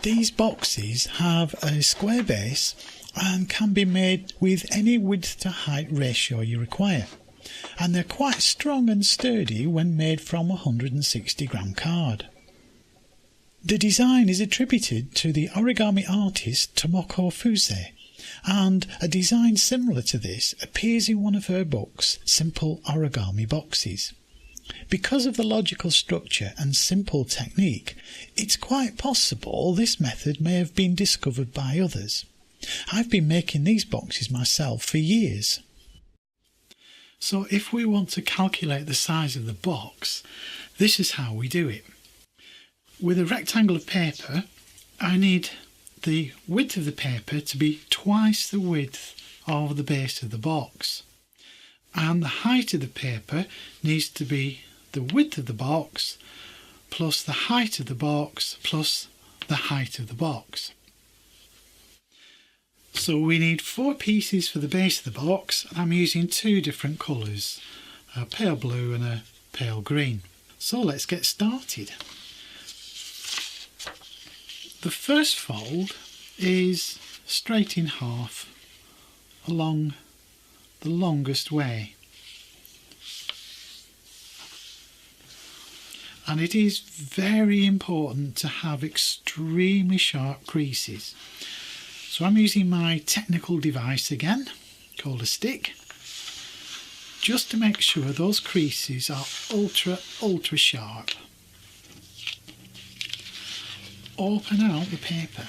These boxes have a square base and can be made with any width to height ratio you require, and they're quite strong and sturdy when made from 160-gram card. The design is attributed to the origami artist Tomoko Fuse, and a design similar to this appears in one of her books, Simple Origami Boxes. Because of the logical structure and simple technique, it's quite possible this method may have been discovered by others. I've been making these boxes myself for years. So if we want to calculate the size of the box, this is how we do it. With a rectangle of paper, I need the width of the paper to be twice the width of the base of the box. And the height of the paper needs to be the width of the box plus the height of the box plus the height of the box. So we need 4 pieces for the base of the box, and I'm using 2 different colours, a pale blue and a pale green. So let's get started. The first fold is straight in half along the longest way, and it is very important to have extremely sharp creases. So I'm using my technical device again, called a stick, just to make sure those creases are ultra sharp. Open out the paper,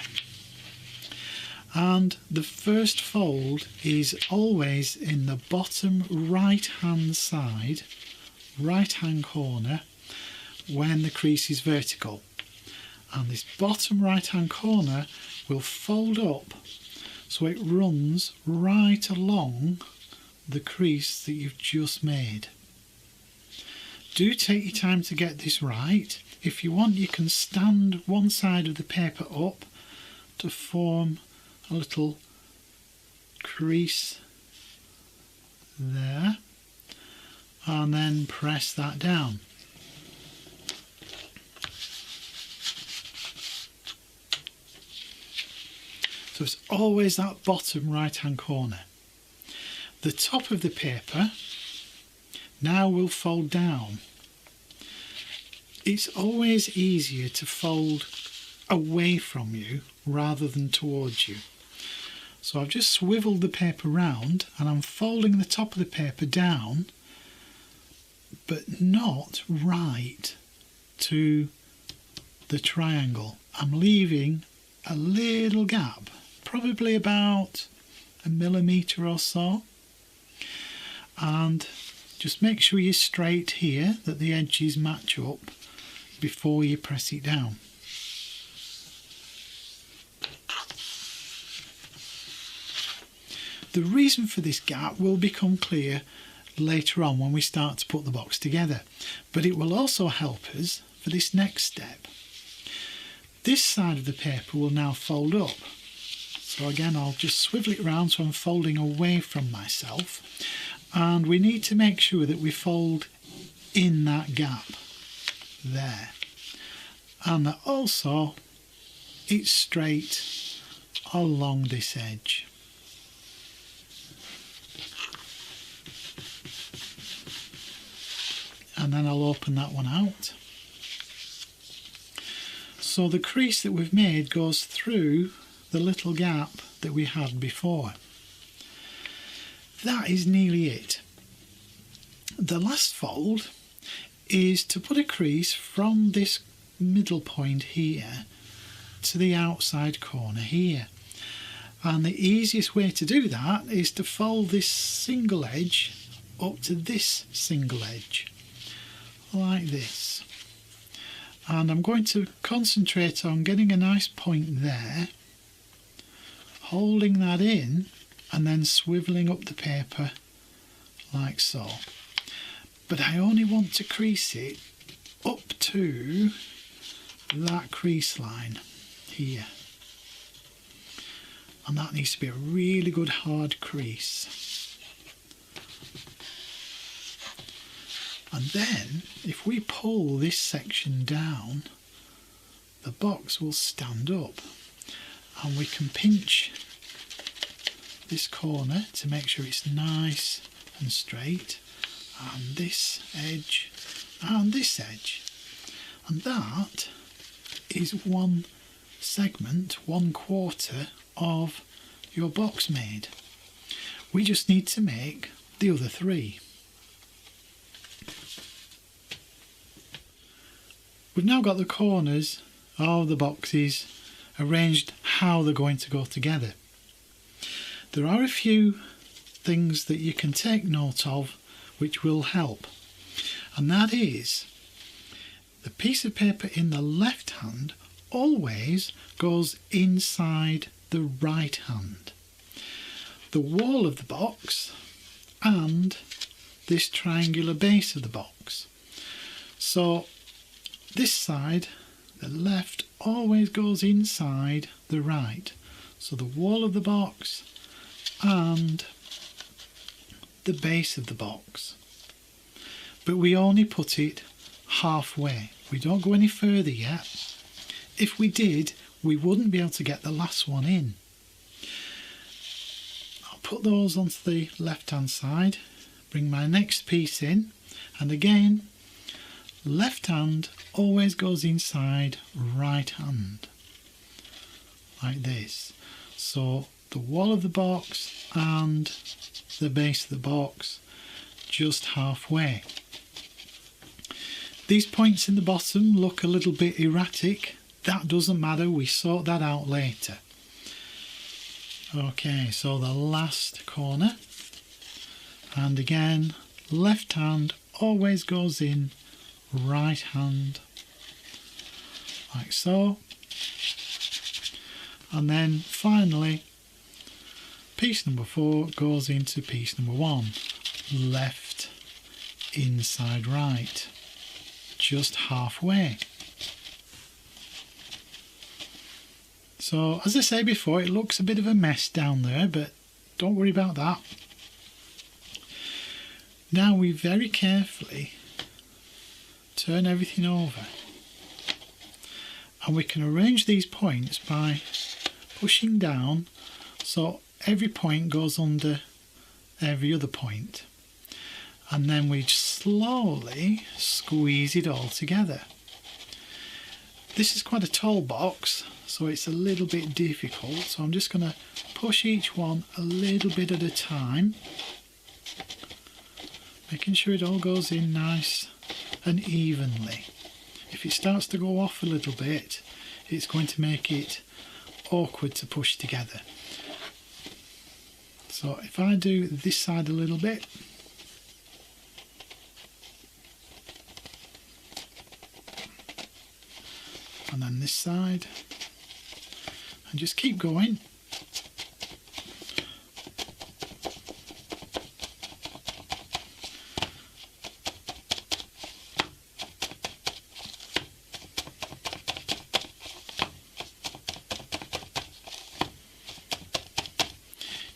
and the first fold is always in the bottom right hand side, right hand corner, when the crease is vertical, and this bottom right hand corner will fold up so it runs right along the crease that you've just made. Do take your time to get this right. If you want, you can stand one side of the paper up to form a little crease there, and then press that down. So it's always that bottom right hand corner. The top of the paper now will fold down. It's always easier to fold away from you rather than towards you. So I've just swiveled the paper round and I'm folding the top of the paper down, but not right to the triangle. I'm leaving a little gap, probably about 1 millimetre or so, and just make sure you're straight here, that the edges match up before you press it down. The reason for this gap will become clear later on when we start to put the box together, but it will also help us for this next step. This side of the paper will now fold up. So again, I'll just swivel it around so I'm folding away from myself, and we need to make sure that we fold in that gap there, and that also it's straight along this edge. And then I'll open that one out. So the crease that we've made goes through the little gap that we had before. That is nearly it. The last fold is to put a crease from this middle point here to the outside corner here. And the easiest way to do that is to fold this single edge up to this single edge, like this. And I'm going to concentrate on getting a nice point there, holding that in, and then swivelling up the paper like so. But I only want to crease it up to that crease line here, and that needs to be a really good hard crease. And then if we pull this section down, the box will stand up, and we can pinch this corner to make sure it's nice and straight, and this edge and this edge, and that is one segment, 1/4 of your box made. We just need to make the other 3. We've now got the corners of the boxes arranged how they're going to go together. There are a few things that you can take note of which will help, and that is the piece of paper in the left hand always goes inside the right hand. The wall of the box and this triangular base of the box. So this side, the left, always goes inside the right. So the wall of the box and the base of the box. But we only put it halfway. We don't go any further yet. If we did, we wouldn't be able to get the last one in. I'll put those onto the left hand side, bring my next piece in, and again, left hand always goes inside right hand, like this. So the wall of the box and the base of the box just halfway. These points in the bottom look a little bit erratic. That doesn't matter, we sort that out later. Okay, so the last corner, and again, left hand always goes in right hand, like so. And then finally, piece number 4 goes into piece number 1, left inside right, just halfway. So as I said before, it looks a bit of a mess down there, but don't worry about that. Now we very carefully turn everything over, and we can arrange these points by pushing down so every point goes under every other point, and then we slowly squeeze it all together. This is quite a tall box, so it's a little bit difficult, so I'm just going to push each one a little bit at a time, making sure it all goes in nice and evenly. If it starts to go off a little bit, it's going to make it awkward to push together. So if I do this side a little bit, and then this side, and just keep going.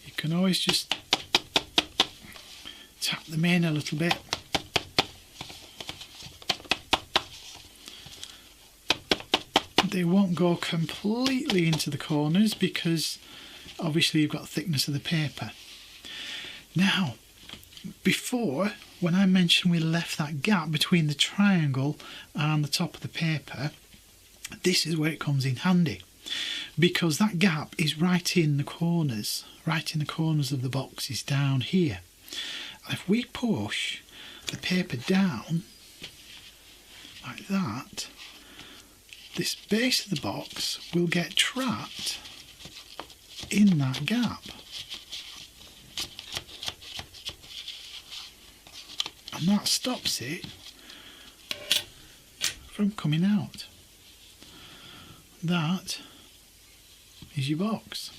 You can always just tap them in a little bit. They won't go completely into the corners because obviously you've got the thickness of the paper. Now, before, when I mentioned we left that gap between the triangle and the top of the paper, this is where it comes in handy, because that gap is right in the corners of the boxes down here. And if we push the paper down like that, this base of the box will get trapped in that gap. And that stops it from coming out. That is your box.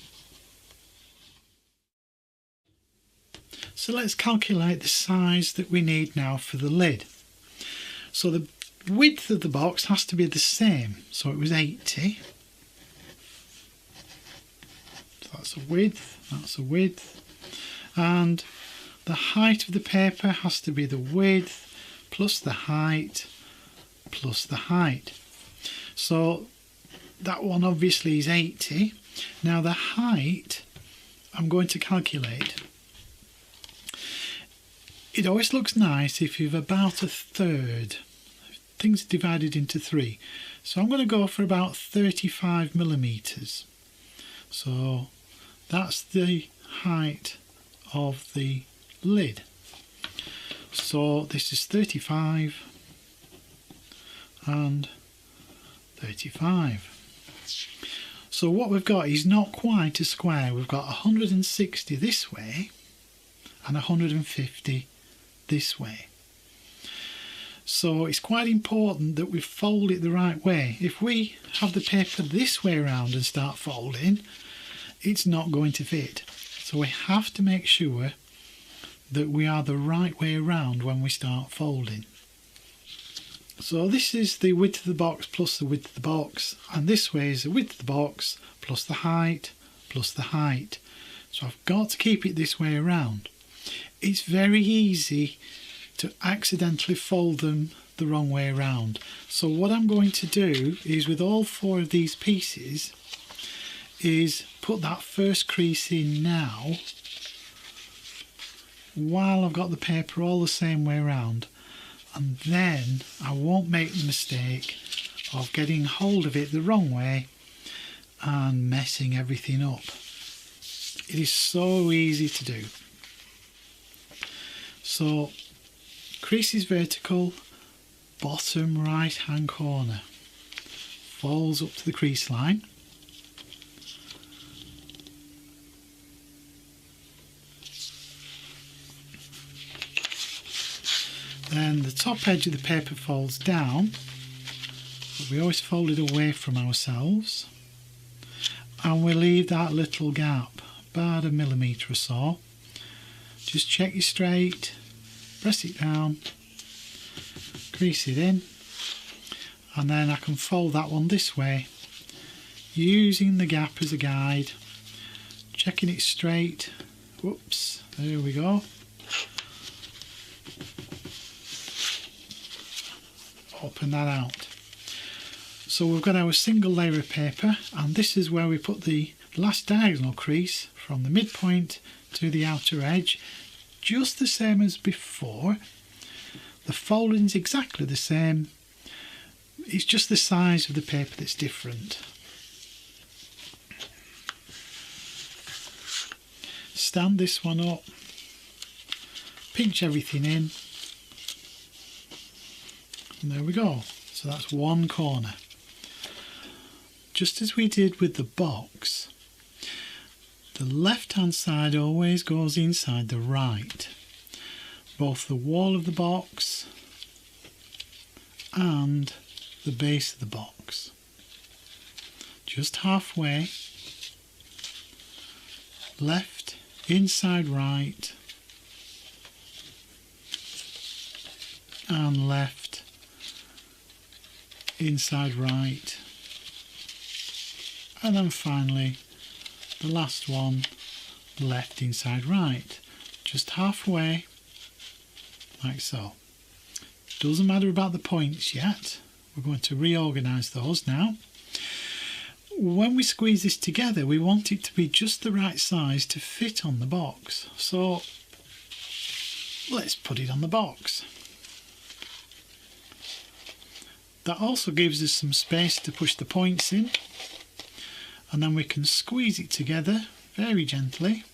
So let's calculate the size that we need now for the lid. So the width of the box has to be the same, so it was 80. So that's a width, and the height of the paper has to be the width plus the height plus the height. So that one obviously is 80. Now the height I'm going to calculate. It always looks nice if you've about a third. Things are divided into 3. So I'm going to go for about 35 millimeters. So that's the height of the lid. So this is 35 and 35. So what we've got is not quite a square. We've got 160 this way and 150 this way. So it's quite important that we fold it the right way. If we have the paper this way around and start folding, it's not going to fit. So we have to make sure that we are the right way around when we start folding. So this is the width of the box plus the width of the box, and this way is the width of the box plus the height plus the height. So I've got to keep it this way around. It's very easy to accidentally fold them the wrong way around. So what I'm going to do is, with all 4 of these pieces, is put that first crease in now while I've got the paper all the same way around, and then I won't make the mistake of getting hold of it the wrong way and messing everything up. It is so easy to do. So crease is vertical, bottom right hand corner, folds up to the crease line. Then the top edge of the paper folds down, but we always fold it away from ourselves, and we leave that little gap, about 1 millimeter or so. Just check it straight, press it down, crease it in, and then I can fold that one this way using the gap as a guide, checking it straight. Whoops, there we go. Open that out. So we've got our single layer of paper, and this is where we put the last diagonal crease from the midpoint to the outer edge, just the same as before. The folding is exactly the same, it's just the size of the paper that's different. Stand this one up, pinch everything in, and there we go. So that's one corner. Just as we did with the box, the left hand side always goes inside the right, both the wall of the box and the base of the box. Just halfway, left inside right, and left inside right, and then finally the last one, left inside right, just halfway, like so. Doesn't matter about the points yet, we're going to reorganize those now. When we squeeze this together, we want it to be just the right size to fit on the box, so let's put it on the box. That also gives us some space to push the points in, and then we can squeeze it together very gently.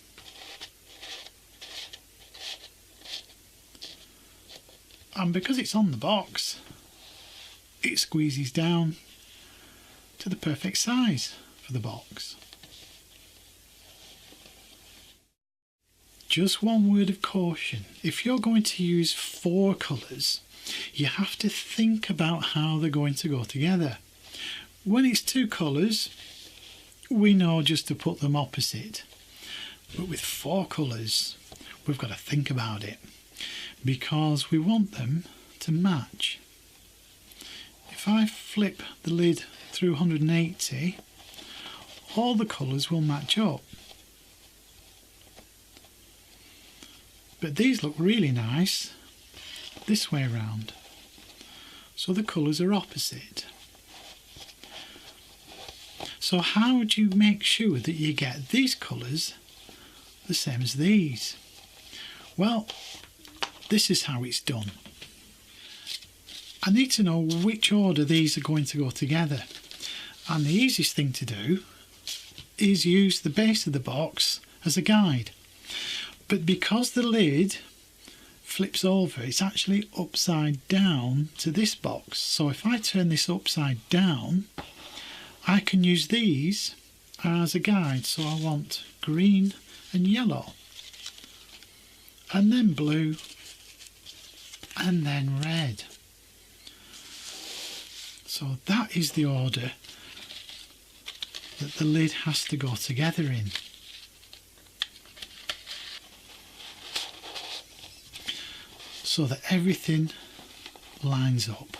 And because it's on the box, it squeezes down to the perfect size for the box. Just one word of caution: if you're going to use 4 colours, you have to think about how they're going to go together. When it's 2 colours, we know just to put them opposite, but with 4 colours we've got to think about it, because we want them to match. If I flip the lid through 180, all the colours will match up. But these look really nice this way around, so the colours are opposite. So how do you make sure that you get these colours the same as these? Well, this is how it's done. I need to know which order these are going to go together, and the easiest thing to do is use the base of the box as a guide. But because the lid flips over, it's actually upside down to this box. So if I turn this upside down, I can use these as a guide. So I want green and yellow, and then blue, and then red. So that is the order that the lid has to go together in. So that everything lines up.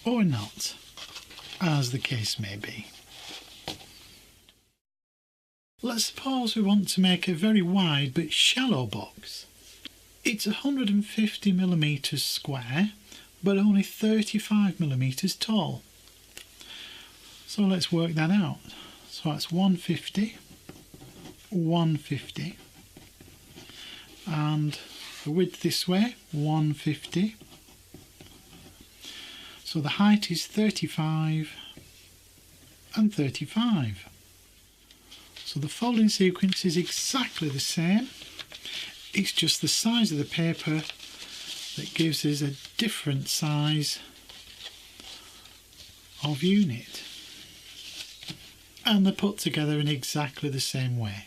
Or not, as the case may be. Let's suppose we want to make a very wide but shallow box. It's 150mm square, but only 35mm tall. So let's work that out. So that's 150, 150, and the width this way, 150. So the height is 35 and 35. So the folding sequence is exactly the same. It's just the size of the paper that gives us a different size of unit. And they're put together in exactly the same way.